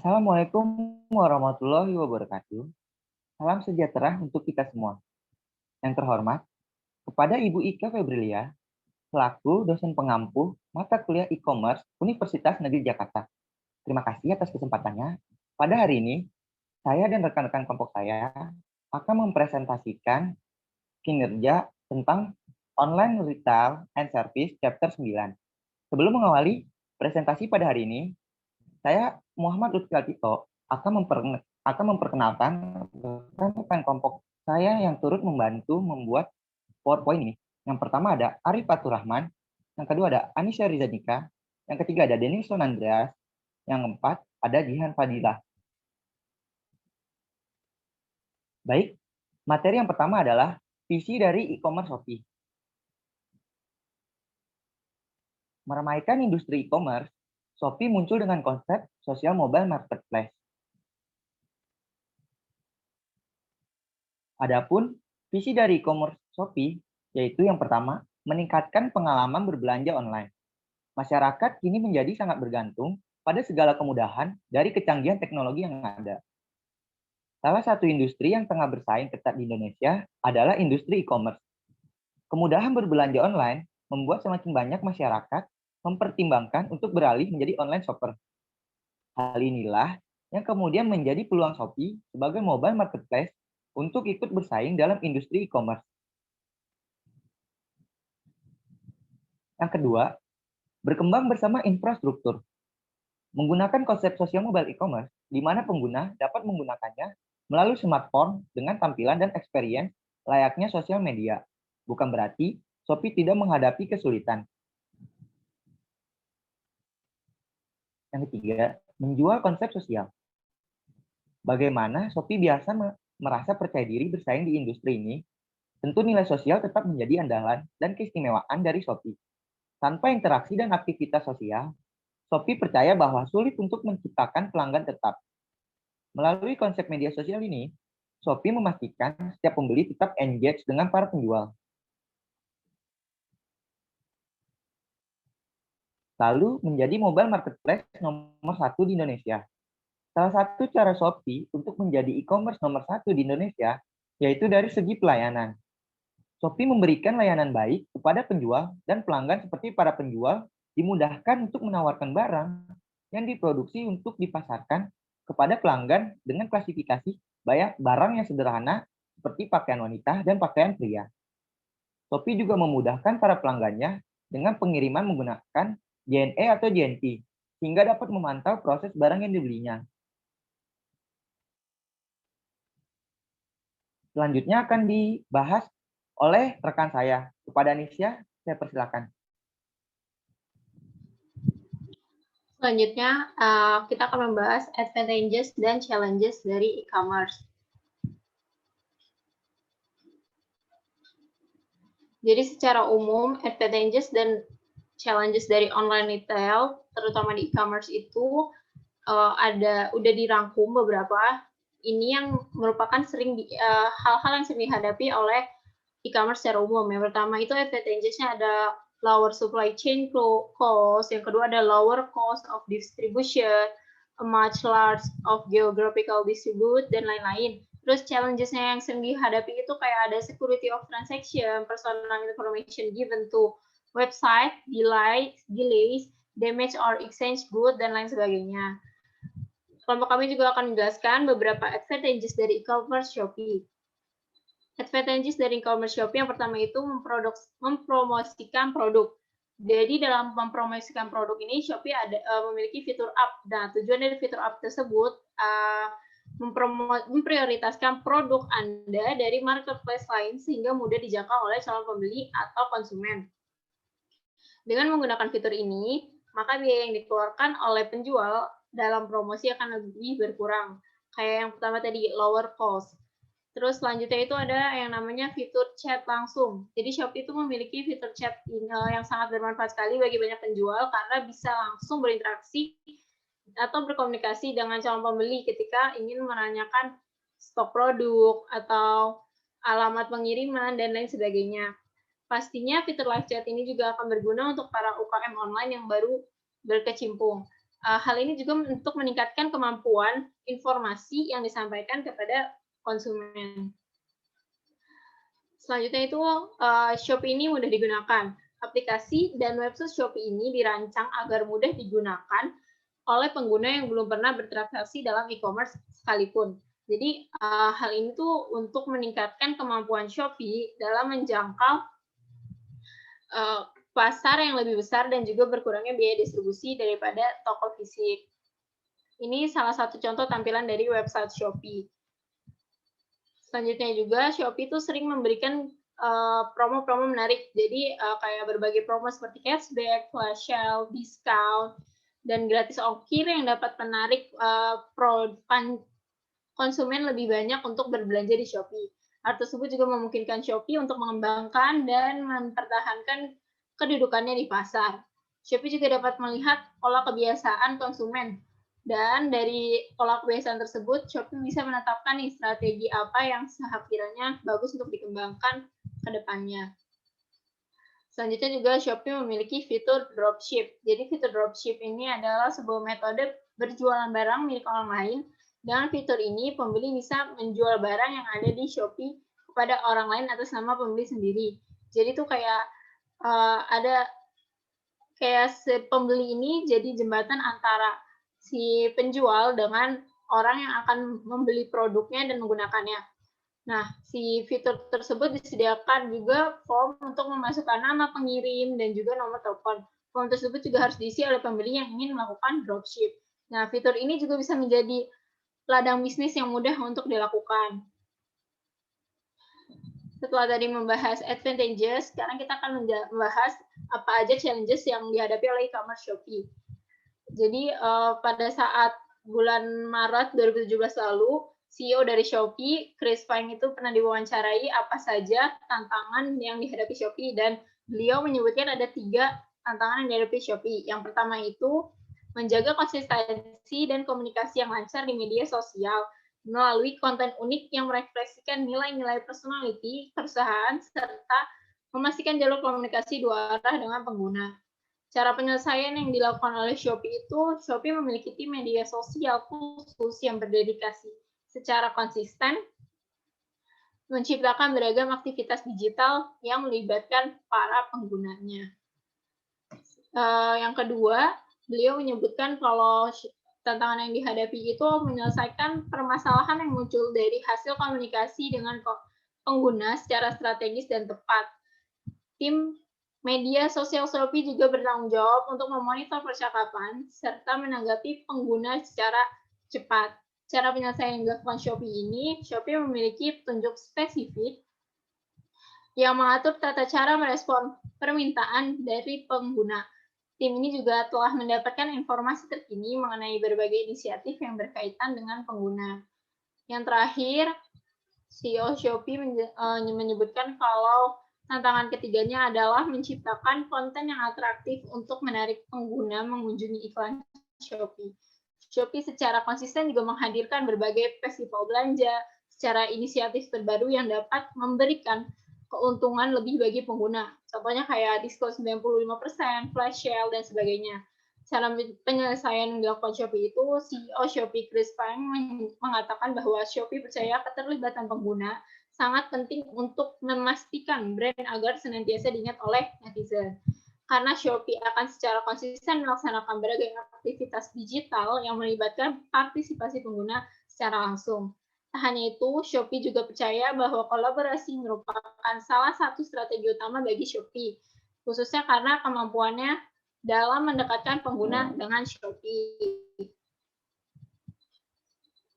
Assalamualaikum warahmatullahi wabarakatuh. Salam sejahtera untuk kita semua. Yang terhormat, kepada Ibu Ika Febrilia, selaku dosen pengampu mata kuliah e-commerce Universitas Negeri Jakarta. Terima kasih atas kesempatannya. Pada hari ini, saya dan rekan-rekan kelompok saya akan mempresentasikan kinerja tentang Online Retail and Service Chapter 9. Sebelum mengawali presentasi pada hari ini, saya Muhammad Lutfi Altito akan memperkenalkan rekan-rekan kelompok saya yang turut membantu membuat PowerPoint ini. Yang pertama ada Arif Fatur Rahman, yang kedua ada Anisha Rizanika, yang ketiga ada Denison Andreas, yang keempat ada Jihan Fadilah. Baik, materi yang pertama adalah visi dari e-commerce Shopee. Meramaikan industri e-commerce, Shopee muncul dengan konsep social mobile marketplace. Adapun visi dari e-commerce Shopee yaitu yang pertama, meningkatkan pengalaman berbelanja online. Masyarakat kini menjadi sangat bergantung pada segala kemudahan dari kecanggihan teknologi yang ada. Salah satu industri yang tengah bersaing ketat di Indonesia adalah industri e-commerce. Kemudahan berbelanja online membuat semakin banyak masyarakat mempertimbangkan untuk beralih menjadi online shopper. Hal inilah yang kemudian menjadi peluang Shopee sebagai mobile marketplace untuk ikut bersaing dalam industri e-commerce. Yang kedua, berkembang bersama infrastruktur. Menggunakan konsep sosial mobile e-commerce, di mana pengguna dapat menggunakannya melalui smartphone dengan tampilan dan experience layaknya sosial media. Bukan berarti Shopee tidak menghadapi kesulitan. Yang ketiga, menjual konsep sosial. Bagaimana Shopee biasa merasa percaya diri bersaing di industri ini? Tentu nilai sosial tetap menjadi andalan dan keistimewaan dari Shopee. Tanpa interaksi dan aktivitas sosial, Shopee percaya bahwa sulit untuk menciptakan pelanggan tetap. Melalui konsep media sosial ini, Shopee memastikan setiap pembeli tetap engage dengan para penjual. Lalu menjadi mobile marketplace nomor 1 di Indonesia. Salah satu cara Shopee untuk menjadi e-commerce nomor 1 di Indonesia yaitu dari segi pelayanan. Shopee memberikan layanan baik kepada penjual dan pelanggan seperti para penjual dimudahkan untuk menawarkan barang yang diproduksi untuk dipasarkan kepada pelanggan dengan klasifikasi barang yang sederhana seperti pakaian wanita dan pakaian pria. Shopee juga memudahkan para pelanggannya dengan pengiriman menggunakan JNE atau JNT, sehingga dapat memantau proses barang yang dibelinya. Selanjutnya akan dibahas oleh rekan saya. Kepada Nisha, saya persilakan. Selanjutnya, kita akan membahas advantages dan challenges dari e-commerce. Jadi secara umum, advantages dan challenges dari online retail, terutama di e-commerce itu udah dirangkum beberapa. Ini yang merupakan hal-hal yang sering dihadapi oleh e-commerce secara umum. Yang pertama itu advantages-nya ada lower supply chain cost, yang kedua ada lower cost of distribution, a much large of geographical distribute, dan lain-lain. Terus challenges-nya yang sering dihadapi itu kayak ada security of transaction, personal information given to website, delays, damage or exchange good, dan lain sebagainya. Kelompok kami juga akan menjelaskan beberapa advantages dari e-commerce Shopee. Advantages dari e-commerce Shopee yang pertama itu mempromosikan produk. Jadi dalam mempromosikan produk ini Shopee memiliki fitur up. Nah, tujuan dari fitur up tersebut memprioritaskan produk Anda dari marketplace lain sehingga mudah dijangkau oleh calon pembeli atau konsumen. Dengan menggunakan fitur ini, maka biaya yang dikeluarkan oleh penjual dalam promosi akan lebih berkurang. Kayak yang pertama tadi, lower cost. Terus selanjutnya itu ada yang namanya fitur chat langsung. Jadi Shopee itu memiliki fitur chat yang sangat bermanfaat sekali bagi banyak penjual karena bisa langsung berinteraksi atau berkomunikasi dengan calon pembeli ketika ingin menanyakan stok produk atau alamat pengiriman dan lain sebagainya. Pastinya fitur live chat ini juga akan berguna untuk para UKM online yang baru berkecimpung. Hal ini juga untuk meningkatkan kemampuan informasi yang disampaikan kepada konsumen. Selanjutnya itu, Shopee ini mudah digunakan. Aplikasi dan website Shopee ini dirancang agar mudah digunakan oleh pengguna yang belum pernah bertransaksi dalam e-commerce sekalipun. Jadi, hal ini tuh untuk meningkatkan kemampuan Shopee dalam menjangkau pasar yang lebih besar dan juga berkurangnya biaya distribusi daripada toko fisik. Ini salah satu contoh tampilan dari website Shopee. Selanjutnya juga Shopee itu sering memberikan promo-promo menarik. Jadi kayak berbagai promo seperti cashback, flash sale, discount, dan gratis ongkir yang dapat menarik konsumen lebih banyak untuk berbelanja di Shopee. Hal tersebut juga memungkinkan Shopee untuk mengembangkan dan mempertahankan kedudukannya di pasar. Shopee juga dapat melihat pola kebiasaan konsumen. Dan dari pola kebiasaan tersebut, Shopee bisa menetapkan nih strategi apa yang sekiranya bagus untuk dikembangkan ke depannya. Selanjutnya juga Shopee memiliki fitur dropship. Jadi fitur dropship ini adalah sebuah metode berjualan barang milik orang lain. Dengan fitur ini, pembeli bisa menjual barang yang ada di Shopee kepada orang lain atas nama pembeli sendiri. Jadi tuh kayak ada kayak si pembeli ini jadi jembatan antara si penjual dengan orang yang akan membeli produknya dan menggunakannya. Nah, si fitur tersebut disediakan juga form untuk memasukkan nama pengirim dan juga nomor telepon. Form tersebut juga harus diisi oleh pembeli yang ingin melakukan dropship. Nah, fitur ini juga bisa menjadi ladang bisnis yang mudah untuk dilakukan. Setelah tadi membahas advantages, sekarang kita akan membahas apa aja challenges yang dihadapi oleh e-commerce Shopee. Jadi pada saat bulan Maret 2017 lalu, CEO dari Shopee, Chris Fang itu pernah diwawancarai apa saja tantangan yang dihadapi Shopee, dan beliau menyebutkan ada 3 tantangan yang dihadapi Shopee. Yang pertama itu menjaga konsistensi dan komunikasi yang lancar di media sosial melalui konten unik yang merefleksikan nilai-nilai personality perusahaan serta memastikan jalur komunikasi 2 arah dengan pengguna. Cara penyelesaian yang dilakukan oleh Shopee itu, Shopee memiliki tim media sosial khusus yang berdedikasi secara konsisten menciptakan beragam aktivitas digital yang melibatkan para penggunanya. Yang kedua, beliau menyebutkan kalau tantangan yang dihadapi itu menyelesaikan permasalahan yang muncul dari hasil komunikasi dengan pengguna secara strategis dan tepat. Tim media sosial Shopee juga bertanggung jawab untuk memonitor percakapan serta menanggapi pengguna secara cepat. Cara penyelesaian yang dilakukan Shopee ini, Shopee memiliki petunjuk spesifik yang mengatur tata cara merespon permintaan dari pengguna. Tim ini juga telah mendapatkan informasi terkini mengenai berbagai inisiatif yang berkaitan dengan pengguna. Yang terakhir, CEO Shopee menyebutkan kalau tantangan ketiganya adalah menciptakan konten yang atraktif untuk menarik pengguna mengunjungi iklan Shopee. Shopee secara konsisten juga menghadirkan berbagai festival belanja secara inisiatif terbaru yang dapat memberikan keuntungan lebih bagi pengguna. Contohnya kayak diskon 95%, flash sale, dan sebagainya. Cara penyelesaian yang dilakukan Shopee itu, CEO Shopee Chris Fang mengatakan bahwa Shopee percaya keterlibatan pengguna sangat penting untuk memastikan brand agar senantiasa diingat oleh netizen. Karena Shopee akan secara konsisten melaksanakan berbagai aktivitas digital yang melibatkan partisipasi pengguna secara langsung. Tak hanya itu, Shopee juga percaya bahwa kolaborasi merupakan salah satu strategi utama bagi Shopee, khususnya karena kemampuannya dalam mendekatkan pengguna dengan Shopee.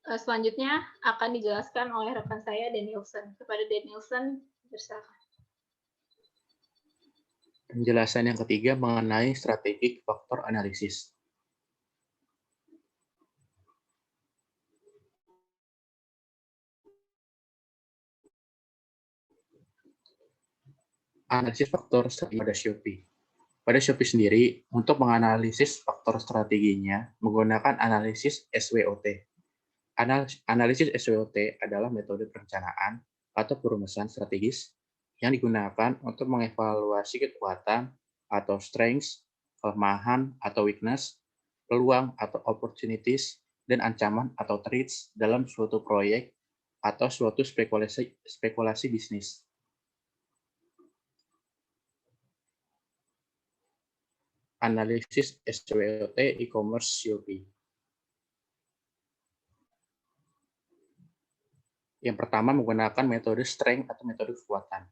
Selanjutnya akan dijelaskan oleh rekan saya, Danielson. Kepada Danielson, bersilakan. Penjelasan yang ketiga mengenai strategic faktor analisis. Analisis faktor pada Shopee. Pada Shopee sendiri, untuk menganalisis faktor strateginya menggunakan analisis SWOT. Analisis SWOT adalah metode perencanaan atau perumusan strategis yang digunakan untuk mengevaluasi kekuatan atau strengths, kelemahan atau weakness, peluang atau opportunities, dan ancaman atau threats dalam suatu proyek atau suatu spekulasi bisnis. Analisis SWOT e-commerce Shopee. Yang pertama menggunakan metode strength atau metode kekuatan.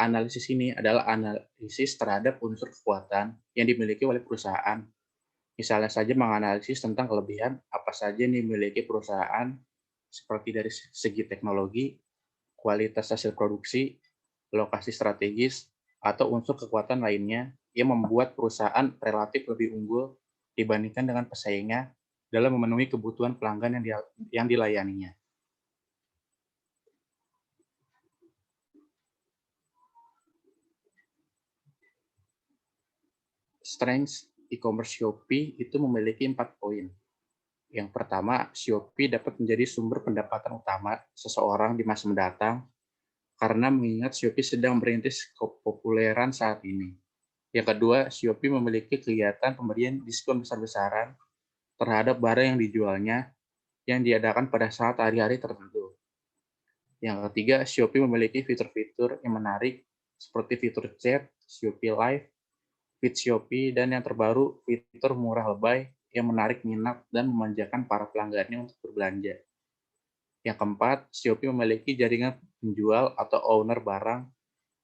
Analisis ini adalah analisis terhadap unsur kekuatan yang dimiliki oleh perusahaan. Misalnya saja menganalisis tentang kelebihan apa saja yang dimiliki perusahaan, seperti dari segi teknologi, kualitas hasil produksi, lokasi strategis, atau unsur kekuatan lainnya yang membuat perusahaan relatif lebih unggul dibandingkan dengan pesaingnya dalam memenuhi kebutuhan pelanggan yang dilayaninya. Strengths e-commerce Shopee itu memiliki 4 poin. Yang pertama, Shopee dapat menjadi sumber pendapatan utama seseorang di masa mendatang karena mengingat Shopee sedang merintis kepopuleran saat ini. Yang kedua, Shopee memiliki kegiatan pemberian diskon besar-besaran terhadap barang yang dijualnya yang diadakan pada saat hari-hari tertentu. Yang ketiga, Shopee memiliki fitur-fitur yang menarik seperti fitur chat, Shopee Live, Feed Shopee, dan yang terbaru, fitur murah lebay yang menarik minat dan memanjakan para pelanggannya untuk berbelanja. Yang keempat, Shopee memiliki jaringan penjual atau owner barang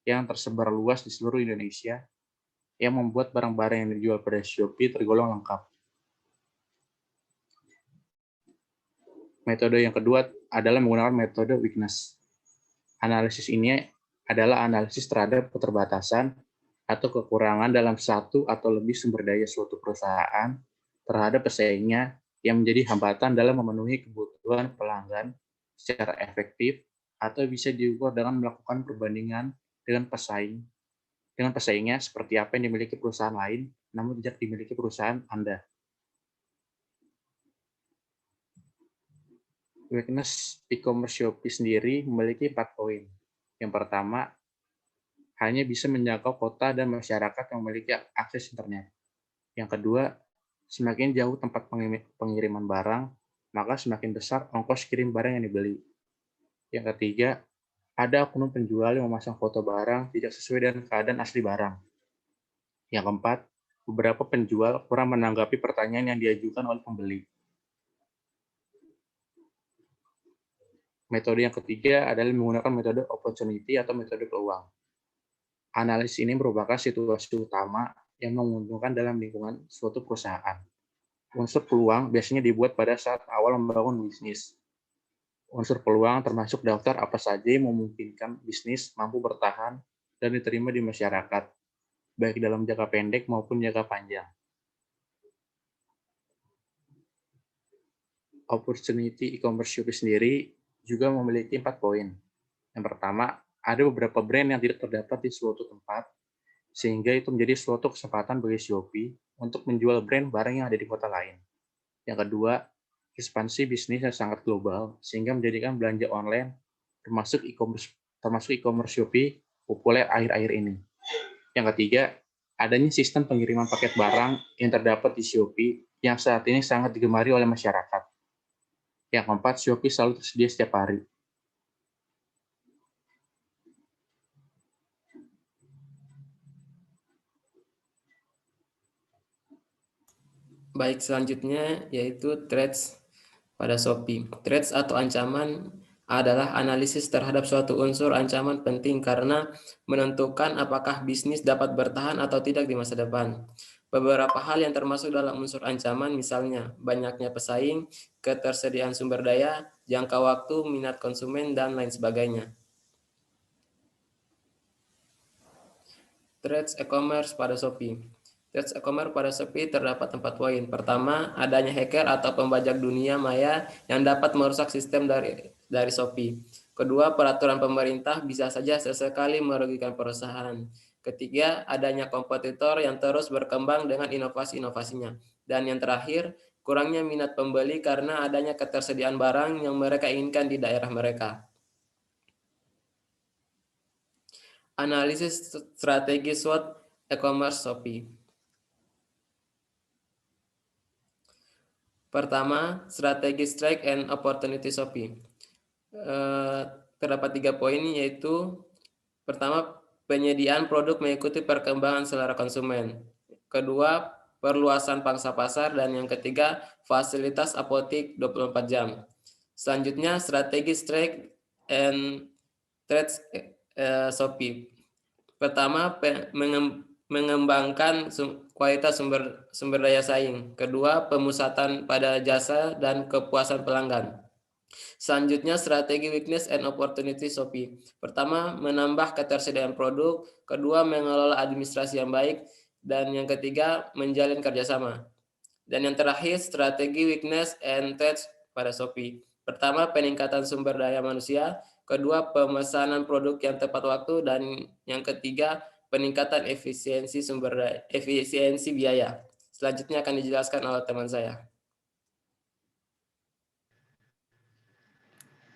yang tersebar luas di seluruh Indonesia yang membuat barang-barang yang dijual pada Shopee tergolong lengkap. Metode yang kedua adalah menggunakan metode weakness. Analisis ini adalah analisis terhadap keterbatasan atau kekurangan dalam satu atau lebih sumber daya suatu perusahaan terhadap pesaingnya yang menjadi hambatan dalam memenuhi kebutuhan pelanggan secara efektif atau bisa diukur dengan melakukan perbandingan dengan pesaingnya seperti apa yang dimiliki perusahaan lain namun tidak dimiliki perusahaan Anda. Weakness e-commerce Shopee sendiri memiliki 4 poin. Yang pertama, hanya bisa menjangkau kota dan masyarakat yang memiliki akses internet. Yang kedua, semakin jauh tempat pengiriman barang, maka semakin besar ongkos kirim barang yang dibeli. Yang ketiga, ada oknum penjual yang memasang foto barang tidak sesuai dengan keadaan asli barang. Yang keempat, beberapa penjual kurang menanggapi pertanyaan yang diajukan oleh pembeli. Metode yang ketiga adalah menggunakan metode opportunity atau metode peluang. Analisis ini merupakan situasi utama yang menguntungkan dalam lingkungan suatu perusahaan. Unsur peluang biasanya dibuat pada saat awal membangun bisnis. Unsur peluang termasuk daftar apa saja yang memungkinkan bisnis mampu bertahan dan diterima di masyarakat, baik dalam jangka pendek maupun jangka panjang. Opportunity e-commerce Shopee sendiri juga memiliki 4 poin. Yang pertama, ada beberapa brand yang tidak terdapat di suatu tempat, sehingga itu menjadi suatu kesempatan bagi Shopee untuk menjual brand barang yang ada di kota lain. Yang kedua, ekspansi bisnis yang sangat global, sehingga menjadikan belanja online, termasuk e-commerce Shopee, populer akhir-akhir ini. Yang ketiga, adanya sistem pengiriman paket barang yang terdapat di Shopee yang saat ini sangat digemari oleh masyarakat. Yang keempat, Shopee selalu tersedia setiap hari. Baik, selanjutnya yaitu threats pada Shopee. Threats atau ancaman adalah analisis terhadap suatu unsur ancaman penting karena menentukan apakah bisnis dapat bertahan atau tidak di masa depan. Beberapa hal yang termasuk dalam unsur ancaman misalnya banyaknya pesaing, ketersediaan sumber daya, jangka waktu, minat konsumen, dan lain sebagainya. Threats e-commerce pada Shopee. Threats e-commerce pada Shopee terdapat 4 poin. Pertama, adanya hacker atau pembajak dunia maya yang dapat merusak sistem dari Shopee. Kedua, peraturan pemerintah bisa saja sesekali merugikan perusahaan. Ketiga, adanya kompetitor yang terus berkembang dengan inovasi-inovasinya. Dan yang terakhir, kurangnya minat pembeli karena adanya ketersediaan barang yang mereka inginkan di daerah mereka. Analisis strategi SWOT e-commerce Shopee. Pertama, strategi strike and opportunity Shopee. Terdapat 3 poin, yaitu pertama, penyediaan produk mengikuti perkembangan selera konsumen. Kedua, perluasan pangsa pasar. Dan yang ketiga, fasilitas apotik 24 jam. Selanjutnya, strategi strike and trade Shopee. Pertama, mengembangkan kualitas sumber daya saing. Kedua, pemusatan pada jasa dan kepuasan pelanggan. Selanjutnya, strategi weakness and opportunity Shopee. Pertama, menambah ketersediaan produk. Kedua, mengelola administrasi yang baik. Dan yang ketiga, menjalin kerjasama. Dan yang terakhir, strategi weakness and threats pada Shopee. Pertama, peningkatan sumber daya manusia. Kedua, pemesanan produk yang tepat waktu. Dan yang ketiga, peningkatan efisiensi biaya. Selanjutnya akan dijelaskan oleh teman saya.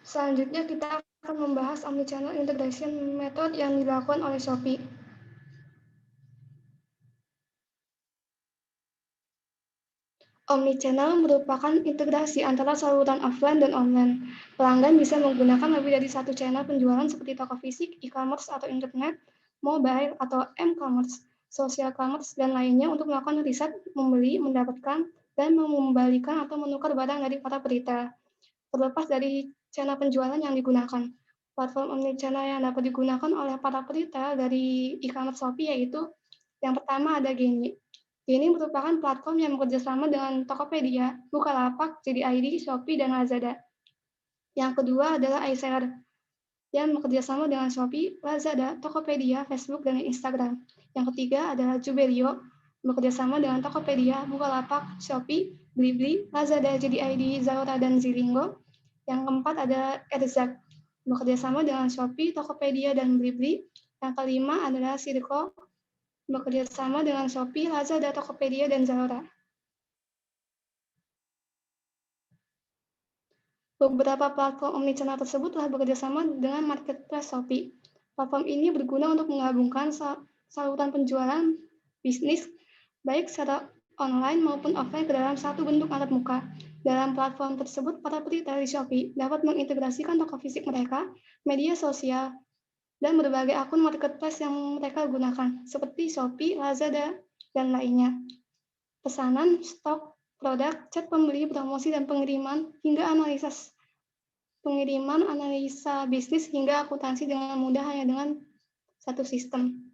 Selanjutnya kita akan membahas omnichannel integration method yang dilakukan oleh Shopee. Omnichannel merupakan integrasi antara saluran offline dan online. Pelanggan bisa menggunakan lebih dari satu channel penjualan seperti toko fisik, e-commerce atau internet, mobile atau m-commerce, social commerce, dan lainnya untuk melakukan riset, membeli, mendapatkan, dan mengembalikan atau menukar barang dari para retail. Terlepas dari channel penjualan yang digunakan, platform omnichannel yang dapat digunakan oleh para retail dari e-commerce Shopee yaitu yang pertama ada Genie. Genie merupakan platform yang bekerjasama dengan Tokopedia, Bukalapak, JD.id, Shopee, dan Lazada. Yang kedua adalah iSeller, yang bekerjasama dengan Shopee, Lazada, Tokopedia, Facebook, dan Instagram. Yang ketiga adalah Jubelio, bekerjasama dengan Tokopedia, Bukalapak, Shopee, Blibli, Lazada, JD.id, Zalora, dan Zilingo. Yang keempat ada Erzak, bekerjasama dengan Shopee, Tokopedia, dan Blibli. Yang kelima adalah Sirko, bekerja sama dengan Shopee, Lazada, Tokopedia, dan Zalora. Beberapa platform omnichannel tersebut telah bekerja sama dengan marketplace Shopee. Platform ini berguna untuk menggabungkan saluran penjualan bisnis baik secara online maupun offline ke dalam satu bentuk tatap muka. Dalam platform tersebut, para retailer di Shopee dapat mengintegrasikan toko fisik mereka, media sosial, dan berbagai akun marketplace yang mereka gunakan, seperti Shopee, Lazada, dan lainnya. Pesanan, stok, produk, chat pembeli, promosi, dan pengiriman, hingga analisa bisnis, hingga akuntansi dengan mudah hanya dengan satu sistem.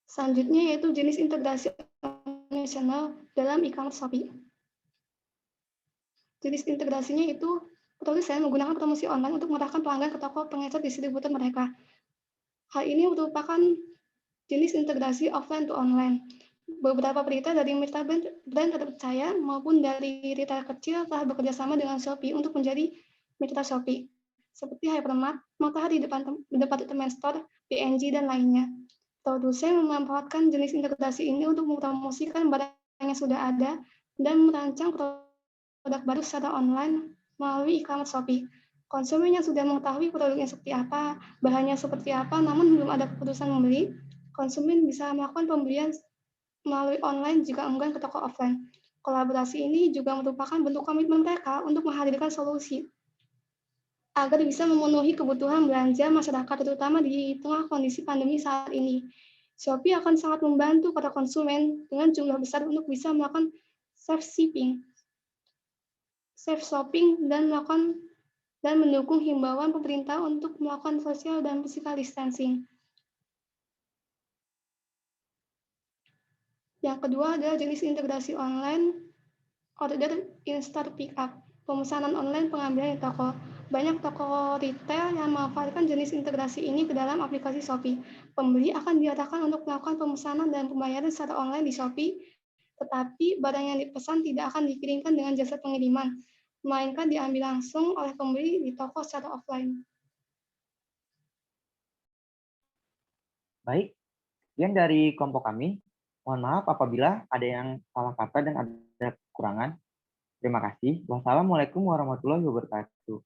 Selanjutnya yaitu jenis integrasi omnichannel dalam e-commerce Shopee. Jenis integrasinya itu produsen menggunakan promosi online untuk mengarahkan pelanggan ke toko pengecer distributor mereka. Hal ini merupakan jenis integrasi offline to online. Beberapa berita dari mitra brand terpercaya maupun dari retail kecil telah bekerja sama dengan Shopee untuk menjadi mitra Shopee, seperti Hypermart, Matahari Department Store, PNG, dan lainnya. Produsen memanfaatkan jenis integrasi ini untuk mempromosikan barang yang sudah ada dan merancang produk baru secara online melalui e-commerce Shopee. Konsumen yang sudah mengetahui produknya seperti apa, bahannya seperti apa, namun belum ada keputusan membeli, konsumen bisa melakukan pembelian melalui online jika enggan ke toko offline. Kolaborasi ini juga merupakan bentuk komitmen mereka untuk menghadirkan solusi agar bisa memenuhi kebutuhan belanja masyarakat, terutama di tengah kondisi pandemi saat ini. Shopee akan sangat membantu para konsumen dengan jumlah besar untuk bisa melakukan safe shopping, dan mendukung himbauan pemerintah untuk melakukan social dan physical distancing. Yang kedua adalah jenis integrasi online order in-store pick-up, pemesanan online pengambilan di toko. Banyak toko retail yang memanfaatkan jenis integrasi ini ke dalam aplikasi Shopee. Pembeli akan diarahkan untuk melakukan pemesanan dan pembayaran secara online di Shopee, tetapi barang yang dipesan tidak akan dikirimkan dengan jasa pengiriman, melainkan diambil langsung oleh pembeli di toko secara offline. Baik, sekian dari kelompok kami. Mohon maaf apabila ada yang salah kata dan ada kekurangan. Terima kasih. Wassalamualaikum warahmatullahi wabarakatuh.